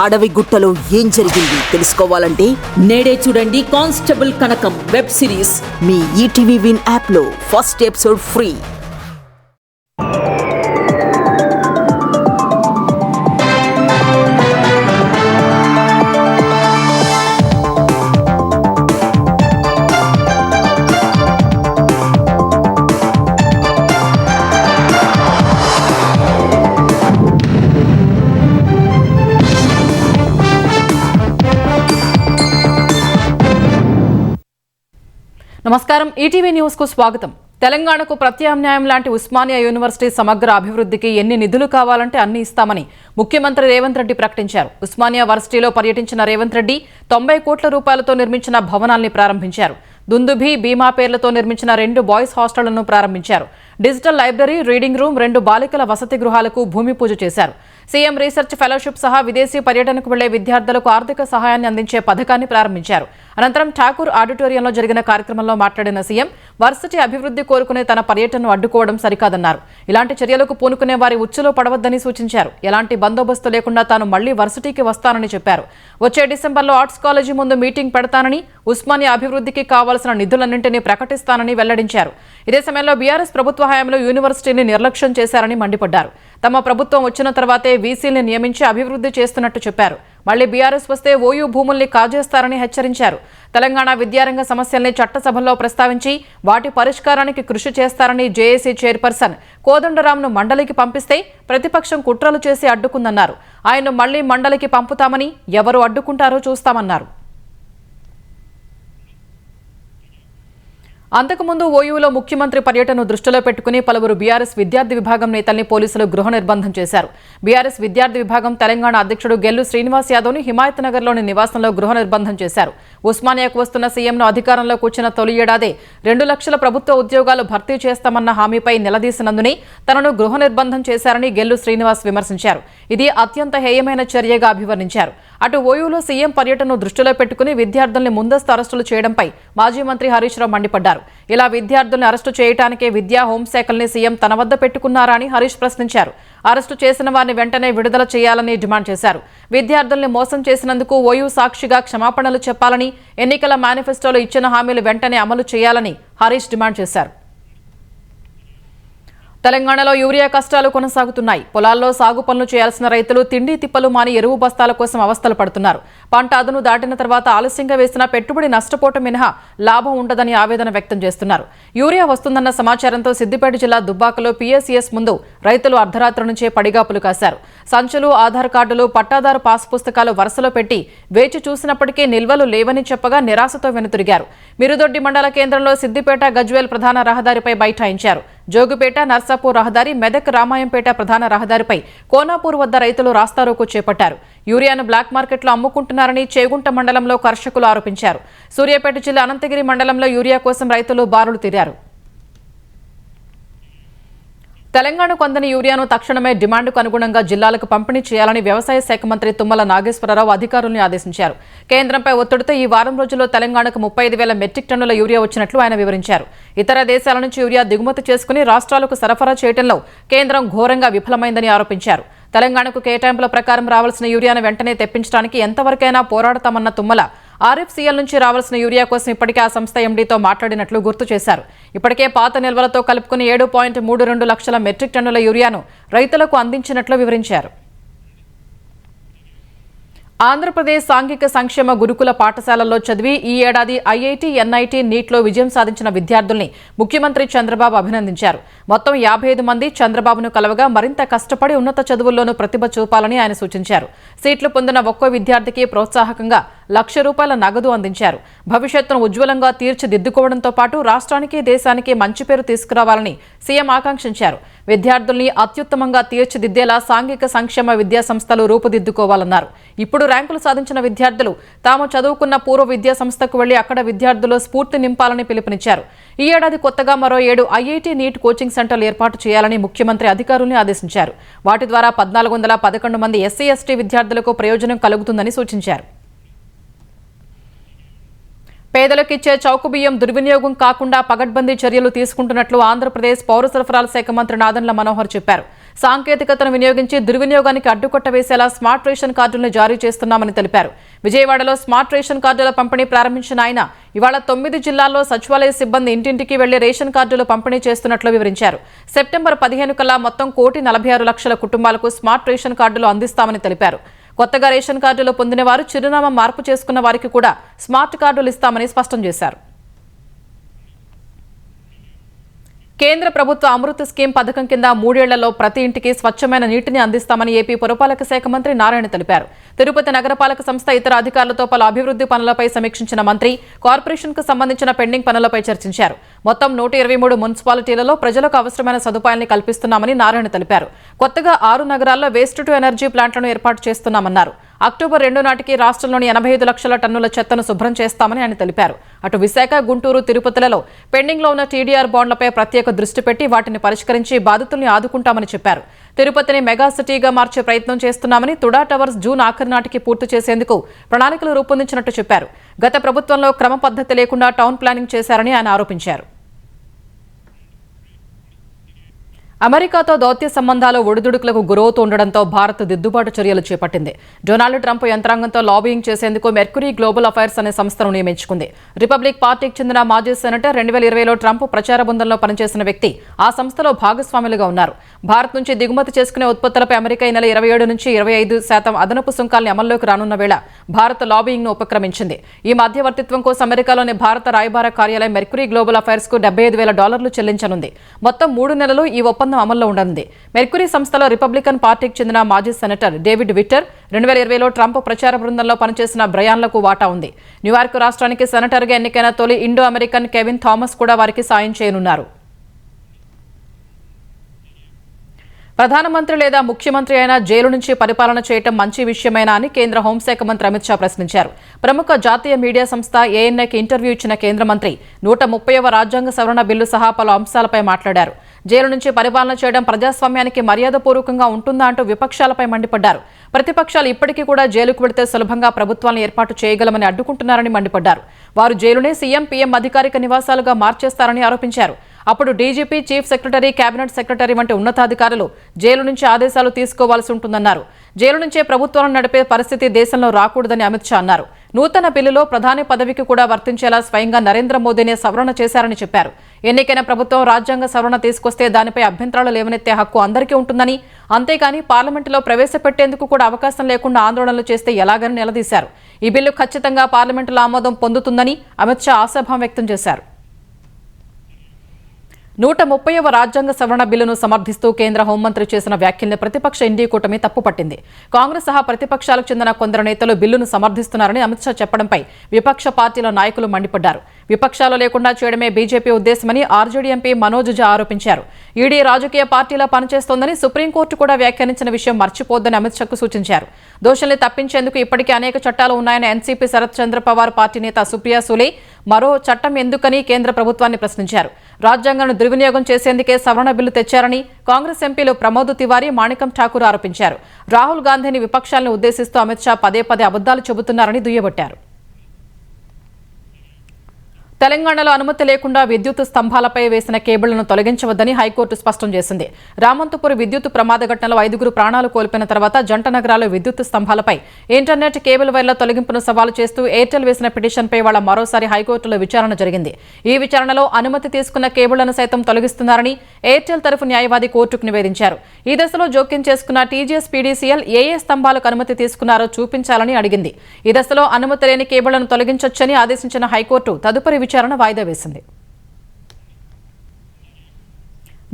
అడవి గుట్టలో ఏం జరిగింది తెలుసుకోవాలంటే నేడే చూడండి కానిస్టేబుల్ కనకం వెబ్ సిరీస్ మీ ఈటీవీ విన్ యాప్లో ఫస్ట్ ఎపిసోడ్ ఫ్రీ. నమస్కారం, ఈటీవీ న్యూస్ కు స్వాగతం. తెలంగాణకు ప్రత్యామ్నాయం లాంటి ఉస్మానియా యూనివర్సిటీ సమగ్ర అభివృద్ధికి ఎన్ని నిధులు కావాలంటే అన్ని ఇస్తామని ముఖ్యమంత్రి రేవంత్ రెడ్డి ప్రకటించారు. ఉస్మానియా వర్సిటీలో పర్యటించిన రేవంత్ రెడ్డి 90 కోట్ల రూపాయలతో నిర్మించిన భవనాల్ని ప్రారంభించారు. దుందుభి, భీమా పేర్లతో నిర్మించిన 2 బాయ్స్ హాస్టళ్లను ప్రారంభించారు. డిజిటల్ లైబ్రరీ, రీడింగ్ రూమ్, 2 బాలికల వసతి గృహాలకు భూమి పూజ చేశారు. సీఎం రీసెర్చ్ ఫెలోషిప్ సహా విదేశీ పర్యటనకు వెళ్లే విద్యార్థులకు ఆర్థిక సహాయాన్ని అందించే పథకాన్ని ప్రారంభించారు. అనంతరం ఠాకూర్ ఆడిటోరియంలో జరిగిన కార్యక్రమంలో మాట్లాడిన సీఎం వర్సిటీ అభివృద్ధి కోరుకునే తన పర్యటనను అడ్డుకోవడం సరికాదన్నారు. ఇలాంటి చర్యలకు పూనుకునే వారి ఉచ్చులో పడవద్దని సూచించారు. ఎలాంటి బందోబస్తు లేకుండా తాను మళ్లీ వర్సిటీకి వస్తానని చెప్పారు. వచ్చే డిసెంబర్లో ఆర్ట్స్ కాలేజీ ముందు మీటింగ్ పెడతానని, ఉస్మానియా అభివృద్ధికి కావాల్సిన నిధులన్నింటినీ ప్రకటిస్తానని వెల్లడించారు. ఇదే సమయంలో బీఆర్ఎస్ ప్రభుత్వ హయాంలో యూనివర్సిటీని నిర్లక్ష్యం చేశారని మండిపడ్డారు. తమ ప్రభుత్వం వచ్చిన తర్వాతే వీసీల్ని నియమించి అభివృద్ధి చేస్తున్నట్టు చెప్పారు. మళ్లీ బీఆర్ఎస్ వస్తే ఓయూ భూముల్ని కాజేస్తారని హెచ్చరించారు. తెలంగాణ విద్యారంగ సమస్యల్ని చట్టసభల్లో ప్రస్తావించి వాటి పరిష్కారానికి కృషి చేస్తారని జేఏసీ చైర్పర్సన్ కోదండరాంను మండలికి పంపిస్తే ప్రతిపక్షం కుట్రలు చేసి అడ్డుకుందన్నారు. ఆయన్ను మళ్లీ మండలికి పంపుతామని, ఎవరు అడ్డుకుంటారో చూస్తామన్నారు. అంతకుముందు ఓయూలో ముఖ్యమంత్రి పర్యటనను దృష్టిలో పెట్టుకుని పలువురు బీఆర్ఎస్ విద్యార్థి విభాగం నేతల్ని పోలీసులు గృహ నిర్బంధం చేశారు. బీఆర్ఎస్ విద్యార్థి విభాగం తెలంగాణ అధ్యక్షుడు గెల్లు శ్రీనివాస్ యాదవ్ని హిమాయత్ నగర్లోని నివాసంలో గృహ నిర్బంధం చేశారు. ఉస్మానియాకు వస్తున్న సీఎంను అధికారంలోకి వచ్చిన తొలి ఏడాదే 2 లక్షల ప్రభుత్వ ఉద్యోగాలు భర్తీ చేస్తామన్న హామీపై నిలదీసినందునే తనను గృహ నిర్బంధం చేశారని గెల్లు శ్రీనివాస్ విమర్శించారు. ఇది అత్యంత హేయమైన చర్యగా అభివర్ణించారు. అటు ఓయూలో సీఎం పర్యటనను దృష్టిలో పెట్టుకుని విద్యార్థుల్ని ముందస్తు అరెస్టులు చేయడంపై మాజీ మంత్రి హరీష్ రావు మండిపడ్డారు. ఇలా విద్యార్థుల్ని అరెస్టు చేయడానికే విద్యా హోంశాఖల్ని సీఎం తన వద్ద పెట్టుకున్నారా అని హరీష్ ప్రశ్నించారు. అరెస్టు చేసిన వారిని వెంటనే విడుదల చేయాలని డిమాండ్ చేశారు. విద్యార్థుల్ని మోసం చేసినందుకు ఓయూ సాక్షిగా క్షమాపణలు చెప్పాలని, ఎన్నికల మేనిఫెస్టోలో ఇచ్చిన హామీలు వెంటనే అమలు చేయాలని హరీష్ డిమాండ్ చేశారు. తెలంగాణలో యూరియా కష్టాలు కొనసాగుతున్నాయి. పొలాల్లో సాగు పనులు చేయాల్సిన రైతులు తిండి తిప్పలు మాని ఎరువు బస్తాల కోసం అవస్థలు పడుతున్నారు. పంట అదును దాటిన తర్వాత ఆలస్యంగా వేసిన పెట్టుబడి నష్టపోవటం మినహా లాభం ఉండదని ఆవేదన వ్యక్తం చేస్తున్నారు. యూరియా వస్తుందన్న సమాచారంతో సిద్దిపేట జిల్లా దుబ్బాకలో పీఎస్ఈఎస్ ముందు రైతులు అర్ధరాత్రి నుంచే పడిగాపులు కాశారు. సంచులు, ఆధార్ కార్డులు, పట్టాదారు పాస్ పుస్తకాలు వరుసలో పెట్టి వేచి చూసినప్పటికీ నిల్వలు లేవని చెప్పగా నిరాశతో వెనుతిరిగారు. మిరుదొడ్డి మండల కేంద్రంలో సిద్దిపేట గజ్వేల్ ప్రధాన రహదారిపై బైఠాయించారు. జోగుపేట, నర్సాపూర్ రహదారి, మెదక్ రామాయంపేట ప్రధాన రహదారిపై కోనాపూర్ వద్ద రైతులు రాస్తారోకో చేపట్టారు. యూరియాను బ్లాక్ మార్కెట్లో అమ్ముకుంటున్నారని చేగుంట మండలంలో కర్షకులు ఆరోపించారు. సూర్యాపేట జిల్లా అనంతగిరి మండలంలో యూరియా కోసం రైతులు బారులు తీరారు. తెలంగాణకు అందని యూరియాను తక్షణమే డిమాండ్కు అనుగుణంగా జిల్లాలకు పంపిణీ చేయాలని వ్యవసాయ శాఖ మంత్రి తుమ్మల నాగేశ్వరరావు అధికారులను ఆదేశించారు. కేంద్రంపై ఒత్తిడితో ఈ వారం రోజుల్లో తెలంగాణకు 35,000 మెట్రిక్ టన్నుల యూరియా వచ్చినట్లు ఆయన వివరించారు. ఇతర దేశాల నుంచి యూరియా దిగుమతి చేసుకుని రాష్ట్రాలకు సరఫరా చేయడంలో కేంద్రం ఘోరంగా విఫలమైందని ఆరోపించారు. తెలంగాణకు కేటాయింపుల ప్రకారం రావాల్సిన యూరియాను వెంటనే తెప్పించడానికి ఎంతవరకైనా పోరాడతామన్న తుమ్మల ఆర్ఎఫ్సీఎల్ నుంచి రావాల్సిన యూరియా కోసం ఇప్పటికే ఆ సంస్థ ఎండీతో మాట్లాడినట్లు గుర్తు చేశారు. ఇప్పటికే పాత నిల్వలతో కలుపుకుని 7.32 లక్షల మెట్రిక్ టన్నుల యూరియాను రైతులకు అందించినట్లు వివరించారు. ఆంధ్రప్రదేశ్ సాంఘిక సంక్షేమ గురుకుల పాఠశాలల్లో చదివి ఈ ఏడాది ఐఐటీ, ఎన్ఐటీ, నీట్లో విజయం సాధించిన విద్యార్థుల్ని ముఖ్యమంత్రి చంద్రబాబు అభినందించారు. మొత్తం 55 మంది చంద్రబాబును కలవగా మరింత కష్టపడి ఉన్నత చదువుల్లోనూ ప్రతిభ చూపాలని ఆయన సూచించారు. సీట్లు పొందిన ఒక్కో విద్యార్థికి ప్రోత్సాహకంగా ₹1,00,000 నగదు అందించారు. భవిష్యత్తును ఉజ్వలంగా తీర్చిదిద్దుకోవడంతో పాటు రాష్ట్రానికి, దేశానికి మంచి పేరు తీసుకురావాలని సీఎం ఆకాంక్షించారు. విద్యార్థుల్ని అత్యుత్తమంగా తీర్చిదిద్దేలా సాంఘిక సంక్షేమ విద్యా సంస్థలు రూపుదిద్దుకోవాలన్నారు. ఇప్పుడు ర్యాంకులు సాధించిన విద్యార్థులు తాము చదువుకున్న పూర్వ విద్యా సంస్థకు వెళ్లి అక్కడ విద్యార్థుల్లో స్ఫూర్తి నింపాలని పిలుపునిచ్చారు. ఈ ఏడాది కొత్తగా మరో 7 ఐఐటీ, నీట్ కోచింగ్ సెంటర్లు ఏర్పాటు చేయాలని ముఖ్యమంత్రి అధికారుల్ని ఆదేశించారు. వాటి ద్వారా 1,411 మంది ఎస్సీ, ఎస్టీ విద్యార్థులకు ప్రయోజనం కలుగుతుందని సూచించారు. పేదలకు ఇచ్చే చౌక బియ్యం దుర్వినియోగం కాకుండా పగడ్బందీ చర్యలు తీసుకుంటున్నట్లు ఆంధ్రప్రదేశ్ పౌర సరఫరాల శాఖ మంత్రి నాదెండ్ల మనోహర్ చెప్పారు. సాంకేతికతను వినియోగించి దుర్వినియోగానికి అడ్డుకట్ట వేసేలా స్మార్ట్ రేషన్ కార్డులను జారీ చేస్తున్నామని తెలిపారు. విజయవాడలో స్మార్ట్ రేషన్ కార్డుల పంపిణీ ప్రారంభించిన ఆయన ఇవాళ 9 జిల్లాల్లో సచివాలయ సిబ్బంది ఇంటింటికి వెళ్లి రేషన్ కార్డులు పంపిణీ చేస్తున్నట్లు వివరించారు. సెప్టెంబర్ 15 కల్లా మొత్తం 1,46,00,000 కుటుంబాలకు స్మార్ట్ రేషన్ కార్డులు అందిస్తామని తెలిపారు. కొత్తగా రేషన్ కార్డులు పొందిన వారు చిరునామా మార్పు చేసుకున్న వారికి కూడా స్మార్ట్ కార్డులు ఇస్తామని స్పష్టం చేశారు. కేంద్ర ప్రభుత్వ అమృత్ స్కీమ్ పథకం కింద 3 ఏళ్లలో ప్రతి ఇంటికి స్వచ్ఛమైన నీటిని అందిస్తామని ఏపీ పురపాలక శాఖ మంత్రి నారాయణ తెలిపారు. తిరుపతి నగరపాలక సంస్థ ఇతర అధికారులతో పలు అభివృద్ధి పనులపై సమీక్షించిన మంత్రి కార్పొరేషన్కు సంబంధించిన పెండింగ్ పనులపై చర్చించారు. మొత్తం 123 మున్సిపాలిటీలలో ప్రజలకు అవసరమైన సదుపాయాన్ని కల్పిస్తున్నామని నారాయణ తెలిపారు. కొత్తగా 6 నగరాల్లో వేస్ట్ టు ఎనర్జీ ప్లాంట్లను ఏర్పాటు చేస్తున్నామన్నారు. అక్టోబర్ 2 నాటికి రాష్ట్రంలోని 85 లక్షల టన్నుల చెత్తను శుభ్రం చేస్తామని ఆయన తెలిపారు. అటు విశాఖ, గుంటూరు, తిరుపతిలలో పెండింగ్లో ఉన్న టీడీఆర్ బాండ్లపై ప్రత్యేక దృష్టి పెట్టి వాటిని పరిష్కరించి బాధితుల్ని ఆదుకుంటామని చెప్పారు. తిరుపతిని మెగా సిటీగా మార్చే ప్రయత్నం చేస్తున్నామని, తుడా టవర్స్ జూన్ ఆఖరి నాటికి పూర్తి చేసేందుకు ప్రణాళికలు రూపొందించినట్టు చెప్పారు. గత ప్రభుత్వంలో క్రమ పద్ధతి లేకుండా టౌన్ ప్లానింగ్ చేశారని ఆయన ఆరోపించారు. అమెరికాతో దౌత్య సంబంధాలు ఒడిదుడుకులకు గురవుతూ ఉండడంతో భారత్ దిద్దుబాటు చర్యలు చేపట్టింది. డొనాల్డ్ ట్రంప్ యంత్రాంగంతో లాబియింగ్ చేసేందుకు మెర్క్యూరీ గ్లోబల్ అఫైర్స్ అనే సంస్థను నియమించుకుంది. రిపబ్లిక్ పార్టీకి చెందిన మాజీ సెనేటర్ 2020లో ట్రంప్ ప్రచార బృందంలో పనిచేసిన వ్యక్తి ఆ సంస్థలో భాగస్వాములుగా ఉన్నారు. భారత్ నుంచి దిగుమతి చేసుకునే ఉత్పత్తులపై అమెరికా ఈ నెల 27 నుంచి 25% అదనపు సుంకాల్ని అమల్లోకి రానున్న వేళ భారత్ లాబియింగ్ను ఉపక్రమించింది. ఈ మధ్యవర్తిత్వం కోసం అమెరికాలోని భారత రాయబార కార్యాలయం మెర్క్యూరీ గ్లోబల్ అఫైర్స్ కు $75,000 చెల్లించనుంది. మొత్తం 3 నెలలు ఈ ఒప్పందం అమల్లో ఉండనుంది. మెర్క్యూరీ సంస్థలో రిపబ్లికన్ పార్టీకి చెందిన మాజీ సెనేటర్ డేవిడ్ విట్టర్, 2020లో ట్రంప్ ప్రచార బృందంలో పనిచేసిన బ్రయాన్లకు వాటా ఉంది. న్యూయార్క్ రాష్ట్రానికి సెనేటర్గా ఎన్నికైన తొలి ఇండో అమెరికన్ కెవిన్ థామస్ కూడా వారికి సాయం చేయనున్నారు. ప్రధానమంత్రి లేదా ముఖ్యమంత్రి అయినా జైలు నుంచి పరిపాలన చేయడం మంచి విషయమేనా అని కేంద్ర హోంశాఖ మంత్రి అమిత్ షా ప్రశ్నించారు. ప్రముఖ జాతీయ మీడియా సంస్థ ఏఎన్ఐకి ఇంటర్వ్యూ ఇచ్చిన కేంద్ర మంత్రి 130వ రాజ్యాంగ సవరణ బిల్లు సహా పలు అంశాలపై మాట్లాడారు. జైలు నుంచి పరిపాలన చేయడం ప్రజాస్వామ్యానికి మర్యాదపూర్వకంగా ఉంటుందా అంటూ విపక్షాలపై మండిపడ్డారు. ప్రతిపక్షాలు ఇప్పటికీ కూడా జైలుకు వెడితే సులభంగా ప్రభుత్వాలను ఏర్పాటు చేయగలమని అడ్డుకుంటున్నారని మండిపడ్డారు. వారు జైలునే సీఎం, పీఎం అధికారిక నివాసాలుగా మార్చేస్తారని ఆరోపించారు. అప్పుడు DGP, chief secretary, cabinet secretary వంటి ఉన్నతాధికారులు జైలు నుంచి ఆదేశాలు తీసుకోవాల్సి ఉంటుందన్నారు. జైలు నుంచే ప్రభుత్వాలను నడిపే పరిస్థితి దేశంలో రాకూడదని అమిత్ షా అన్నారు. నూతన బిల్లులో ప్రధాని పదవికి కూడా వర్తించేలా స్వయంగా నరేంద్ర మోదీనే సవరణ చేశారని చెప్పారు. ఎన్నికైన ప్రభుత్వం రాజ్యాంగ సవరణ తీసుకొస్తే దానిపై అభ్యంతరాలు లేవనెత్తే హక్కు అందరికీ ఉంటుందని, అంతేగాని పార్లమెంటులో ప్రవేశపెట్టేందుకు కూడా అవకాశం లేకుండా ఆందోళనలు చేస్తే ఎలాగని నిలదీశారు. ఈ బిల్లు ఖచ్చితంగా పార్లమెంటులో ఆమోదం పొందుతుందని అమిత్ షా ఆశాభావం వ్యక్తం చేశారు. 130వ రాజ్యాంగ సవరణ బిల్లును సమర్థిస్తూ కేంద్ర హోంమంత్రి చేసిన వ్యాఖ్యల్ని ప్రతిపక్ష ఎన్డీఏ కూటమి తప్పుపట్టింది. కాంగ్రెస్ సహా ప్రతిపక్షాలకు చెందిన కొందరు నేతలు బిల్లును సమర్థిస్తున్నారని అమిత్ షా చెప్పడంపై విపక్ష పార్టీల నాయకులు మండిపడ్డారు. విపక్షాలు లేకుండా చేయడమే బీజేపీ ఉద్దేశమని ఆర్జేడీ ఎంపీ మనోజ్ ఝా ఆరోపించారు. ఈడీ రాజకీయ పార్టీలా పనిచేస్తోందని సుప్రీంకోర్టు కూడా వ్యాఖ్యానించిన విషయం మర్చిపోద్దని అమిత్ షాకు సూచించారు. దోషుల్ని తప్పించేందుకు ఇప్పటికే అనేక చట్టాలు ఉన్నాయని ఎన్సీపీ శరత్ చంద్ర పవార్ పార్టీ నేత సుప్రియా సూలే మరో చట్టం ఎందుకని కేంద్ర ప్రభుత్వాన్ని ప్రశ్నించారు. రాజ్యాంగాన్ని దుర్వినియోగం చేసేందుకే సవరణ బిల్లు తెచ్చారని కాంగ్రెస్ ఎంపీలు ప్రమోద్ తివారీ, మాణికం ఠాకూర్ ఆరోపించారు. రాహుల్ గాంధీని విపక్షాలను ఉద్దేశిస్తూ అమిత్ షా పదే అబద్దాలు చెబుతున్నారని దుయ్యబట్టారు. తెలంగాణలో అనుమతి లేకుండా విద్యుత్ స్తంభాలపై వేసిన కేబుళ్లను తొలగించవద్దని హైకోర్టు స్పష్టం చేసింది. రామంతపూర్ విద్యుత్ ప్రమాద ఘటనలో 5గురు ప్రాణాలు కోల్పోయిన తర్వాత జంట నగరాల్లో విద్యుత్ స్తంభాలపై ఇంటర్నెట్ కేబుల్ వైర్ల తొలగింపును సవాలు చేస్తూ ఎయిర్టెల్ వేసిన పిటిషన్పై వాళ్ళ మరోసారి హైకోర్టులో విచారణ జరిగింది. ఈ విచారణలో అనుమతి తీసుకున్న కేబుళ్లను సైతం తొలగిస్తున్నారని ఎయిర్టెల్ తరఫు న్యాయవాది కోర్టుకు నివేదించారు. ఈ దశలో జోక్యం చేసుకున్న టీజీఎస్ పీడీసీఎల్ ఏ స్తంభాలకు అనుమతి తీసుకున్నారో చూపించాలని అడిగింది. ఈ దశలో అనుమతి లేని కేబుళ్లను తొలగించొచ్చని ఆదేశించిన హైకోర్టు తదుపరి విచారణ వాయిదా వేసింది.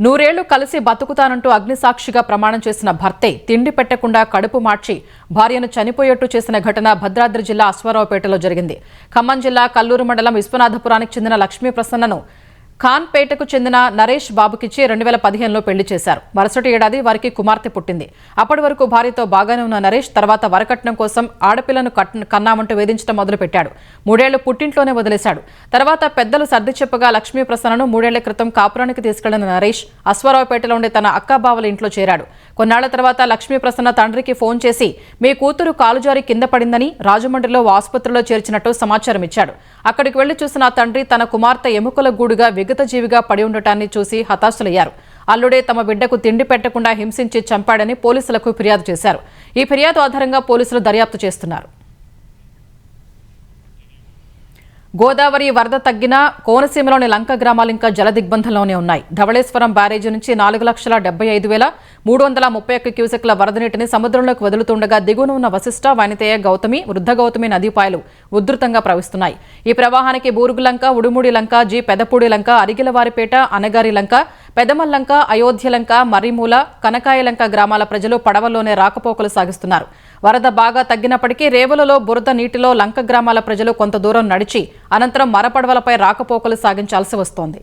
100 ఏళ్లు కలిసి బతుకుతానంటూ అగ్నిసాక్షిగా ప్రమాణం చేసిన భర్తే తిండి పెట్టకుండా కడుపు మార్చి భార్యను చనిపోయేట్టు చేసిన ఘటన భద్రాద్రి జిల్లా అశ్వారావుపేటలో జరిగింది. ఖమ్మం జిల్లా కల్లూరు మండలం విశ్వనాథపురానికి చెందిన లక్ష్మీ ప్రసన్నను ఖాన్పేటకు చెందిన నరేష్ బాబుకిచ్చి 2015లో పెళ్లి చేశారు. మరుసటి ఏడాది వారికి కుమార్తె పుట్టింది. అప్పటి వరకు భార్యతో బాగానే ఉన్న నరేష్ తర్వాత వరకట్నం కోసం ఆడపిల్లను కన్నామంటూ వేధించడం మొదలుపెట్టాడు. 3 ఏళ్లు పుట్టింట్లోనే వదిలేశాడు. తర్వాత పెద్దలు సర్ది చెప్పగా లక్ష్మీ ప్రసన్నను 3 ఏళ్ల క్రితం కాపురానికి తీసుకెళ్లిన నరేష్ అశ్వారావుపేటలో ఉండే తన అక్కాబావల ఇంట్లో చేరాడు. కొన్నాళ్ల తర్వాత లక్ష్మీ ప్రసన్న తండ్రికి ఫోన్ చేసి మీ కూతురు కాలుజారి కింద పడిందని రాజమండ్రిలో ఆసుపత్రిలో చేర్చినట్టు సమాచారం ఇచ్చాడు. అక్కడికి వెళ్లి చూసిన తండ్రి తన కుమార్తె ఎముకల గూడుగా విగతజీవిగా పడి ఉండటాన్ని చూసి హతాశులయ్యారు. అల్లుడే తమ బిడ్డకు తిండి పెట్టకుండా హింసించి చంపాడని పోలీసులకు ఫిర్యాదు చేశారు. ఈ ఫిర్యాదు ఆధారంగా పోలీసులు దర్యాప్తు చేస్తున్నారు. గోదావరి వరద తగ్గిన కోనసీమలోని లంక గ్రామాలు ఇంకా జల దిగ్బంధంలోనే ఉన్నాయి. ధవళేశ్వరం బ్యారేజీ నుంచి 4,75,331 క్యూసెక్ల వరద నీటిని సముద్రంలోకి వదులుతుండగా దిగువన ఉన్న వశిష్ట, వనితేయ, గౌతమి, వృద్ధ గౌతమి నదీపాయలు ఉధృతంగా ప్రవహిస్తున్నాయి. ఈ ప్రవాహానికి బూరుగులంక, ఉడుముడి లంక, జి పెదపూడి లంక, అరిగిలవారిపేట, అనగారి లంక, పెదమల్లంక, అయోధ్య లంక, మర్రిమూల, కనకాయ లంక గ్రామాల ప్రజలు పడవల్లోనే రాకపోకలు సాగిస్తున్నారు. వరద బాగా తగ్గినప్పటికీ రేవులలో బురద నీటిలో లంక గ్రామాల ప్రజలు కొంత దూరం నడిచి అనంతరం మరపడవలపై రాకపోకలు సాగించాల్సి వస్తోంది.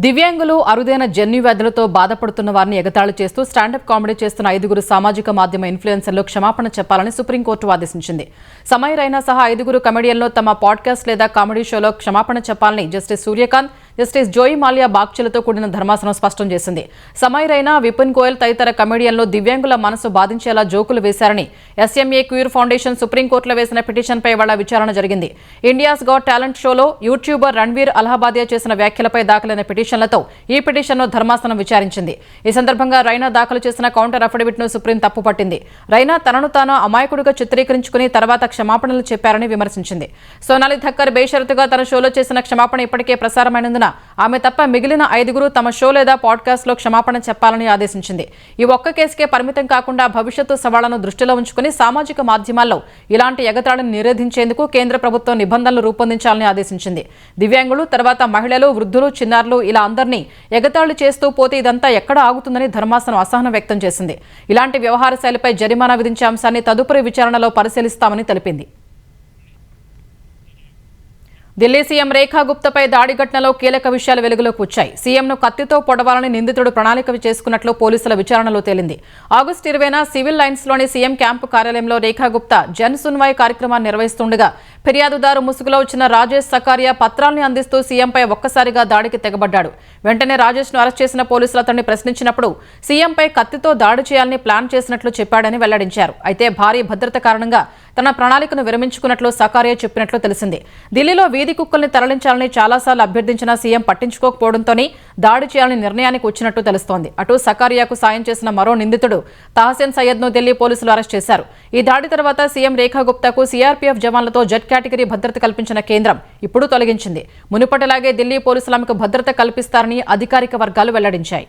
దివ్యాంగులు, అరుదైన జన్యు వ్యాధులతో బాధపడుతున్న వారిని ఎగతాళి చేస్తూ స్టాండప్ కామెడీ చేస్తున్న 5 సామాజిక మాధ్యమ ఇన్ఫ్లుయెన్సర్లు క్షమాపణ చెప్పాలని సుప్రీంకోర్టు ఆదేశించింది. సమయ్ రైనా సహా 5 కమెడియన్లు తమ పాడ్కాస్ట్ లేదా కామెడీ షోలో క్షమాపణ చెప్పాలని జస్టిస్ సూర్యకాంత్, జస్టిస్ జోయి మాల్యా బాగ్చీలతో కూడిన ధర్మాసనం స్పష్టం చేసింది. సమయ్ రైనా, విపిన్ గోయల్ తదితర కమెడియన్లు దివ్యాంగుల మనసు బాధించేలా జోకులు వేశారని ఎస్ఎంఏ క్యూర్ ఫౌండేషన్ సుప్రీంకోర్టులో వేసిన పిటిషన్పై ఇవాళ విచారణ జరిగింది. ఇండియాస్ గాట్ టాలెంట్ షోలో యూట్యూబర్ రణ్వీర్ అలహాబాదియా చేసిన వ్యాఖ్యలపై దాఖలైన పిటిషన్లతో ఈ పిటిషన్ను ధర్మాసనం విచారించింది. ఈ సందర్భంగా రైనా దాఖలు చేసిన కౌంటర్ అఫిడవిట్ను సుప్రీం తప్పుపట్టింది. రైనా తనను తాను అమాయకుడిగా చిత్రీకరించుకుని తర్వాత క్షమాపణలు చెప్పారని విమర్శించింది. సోనాలి థక్కర్ బేషరతుగా తన షోలో చేసిన క్షమాపణ ఇప్పటికే ప్రసారమైనందున ఆమె తప్ప మిగిలిన 5 తమ షో లేదా పాడ్కాస్ట్ లో క్షమాపణ చెప్పాలని ఆదేశించింది. ఈ ఒక్క కేసుకే పరిమితం కాకుండా భవిష్యత్తు సవాళ్లను దృష్టిలో ఉంచుకుని సామాజిక మాధ్యమాల్లో ఇలాంటి ఎగతాళిని నిరోధించేందుకు కేంద్ర ప్రభుత్వం నిబంధనలు రూపొందించాలని ఆదేశించింది. దివ్యాంగులు, తర్వాత మహిళలు, వృద్ధులు, చిన్నారులు ఇలా అందరినీ ఎగతాళి చేస్తూ పోతే ఇదంతా ఎక్కడ ఆగుతుందని ధర్మాసనం అసహనం వ్యక్తం చేసింది. ఇలాంటి వ్యవహార శైలిపై జరిమానా విధించే అంశాన్ని తదుపరి విచారణలో పరిశీలిస్తామని తెలిపింది. ఢిల్లీ సీఎం రేఖా గుప్తాపై దాడి ఘటనలో కీలక విషయాలు వెలుగులోకి వచ్చాయి. సీఎంను కత్తితో పొడవాలని నిందితుడు ప్రణాళిక చేసుకున్నట్లు పోలీసుల విచారణలో తేలింది. ఆగస్టు 20న సివిల్ లైన్స్లోని సీఎం క్యాంపు కార్యాలయంలో రేఖా గుప్తా జన్ సున్వాయ్ కార్యక్రమాన్ని నిర్వహిస్తుండగా ఫిర్యాదుదారు ముసుగులో వచ్చిన రాజేష్ సకారియా పత్రాల్ని అందిస్తూ సీఎంపై ఒక్కసారిగా దాడికి తెగబడ్డాడు. వెంటనే రాజేష్ను అరెస్ట్ చేసిన పోలీసులు అతన్ని ప్రశ్నించినప్పుడు సీఎంపై కత్తితో దాడి చేయాలని ప్లాన్ చేసినట్లు చెప్పాడని వెల్లడించారు. అయితే భారీ భద్రత కారణంగా తన ప్రణాళికను విరమించుకున్నట్లు సకారియా చెప్పినట్లు తెలిసింది. ఢిల్లీలో వీధి కుక్కల్ని తరలించాలని చాలాసార్లు అభ్యర్థించిన సీఎం పట్టించుకోకపోవడంతోనే దాడి చేయాలని నిర్ణయానికి వచ్చినట్టు తెలుస్తోంది. అటు సకారియాకు సాయం చేసిన మరో నిందితుడు తహసీన్ సయ్యద్ను ఢిల్లీ పోలీసులు అరెస్ట్ చేశారు. ఈ దాడి తర్వాత సీఎం రేఖా గుప్తాకు సీఆర్పీఎఫ్ జవాన్లతో జెడ్ కేటగిరీ భద్రత కల్పించిన కేంద్రం ఇప్పుడు తొలగించింది. మునుపటిలాగే ఢిల్లీ పోలీసులు ఆమెకు భద్రత కల్పిస్తారని అధికారిక వర్గాలు వెల్లడించాయి.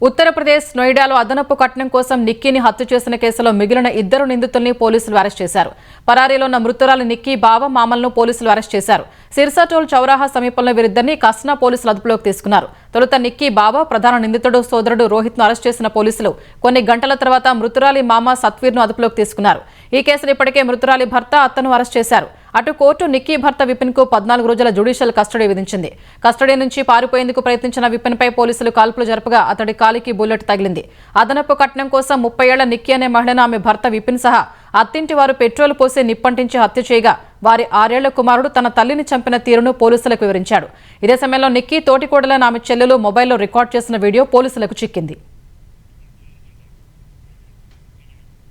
ఉత్తరప్రదేశ్ నోయిడాలో అదనపు కట్నం కోసం నిక్కీని హత్య చేసిన కేసులో మిగిలిన 2 నిందితుల్ని పోలీసులు అరెస్ట్ చేశారు. పరారీలో ఉన్న మృతురాలి నిక్కీ బావ మామలను పోలీసులు అరెస్ట్ చేశారు. సిర్సాటోల్ చౌరాహా సమీపంలో వీరిద్దరిని కస్నా పోలీసులు అదుపులోకి తీసుకున్నారు. తొలుత నిక్కీ బావ, ప్రధాన నిందితుడు సోదరుడు రోహిత్ను అరెస్ట్ చేసిన పోలీసులు కొన్ని గంటల తర్వాత మృతురాలి మామ సత్వీర్ను అదుపులోకి తీసుకున్నారు. ఈ కేసులో ఇప్పటికే మృతురాలి భర్త, అత్తను అరెస్ట్ చేశారు. అటు కోర్టు నిక్కీ భర్త విపిన్ కు 14 రోజుల జ్యుడిషియల్ కస్టడీ విధించింది. కస్టడీ నుంచి పారిపోయేందుకు ప్రయత్నించిన విపిన్ పై పోలీసులు కాల్పులు జరపగా అతడి కాలికి బుల్లెట్ తగిలింది. అదనపు కట్నం కోసం 30 ఏళ్ల నిక్కీ అనే మహిళను ఆమె భర్త విపిన్ సహా అత్తింటి వారు పెట్రోల్ పోసి నిప్పంటించి హత్య చేయగా వారి 6 ఏళ్ల కుమారుడు తన తల్లిని చంపిన తీరును పోలీసులకు వివరించాడు. ఇదే సమయంలో నిక్కీ తోటికోడలైన ఆమె చెల్లెలు మొబైల్లో రికార్డ్ చేసిన వీడియో పోలీసులకు చిక్కింది.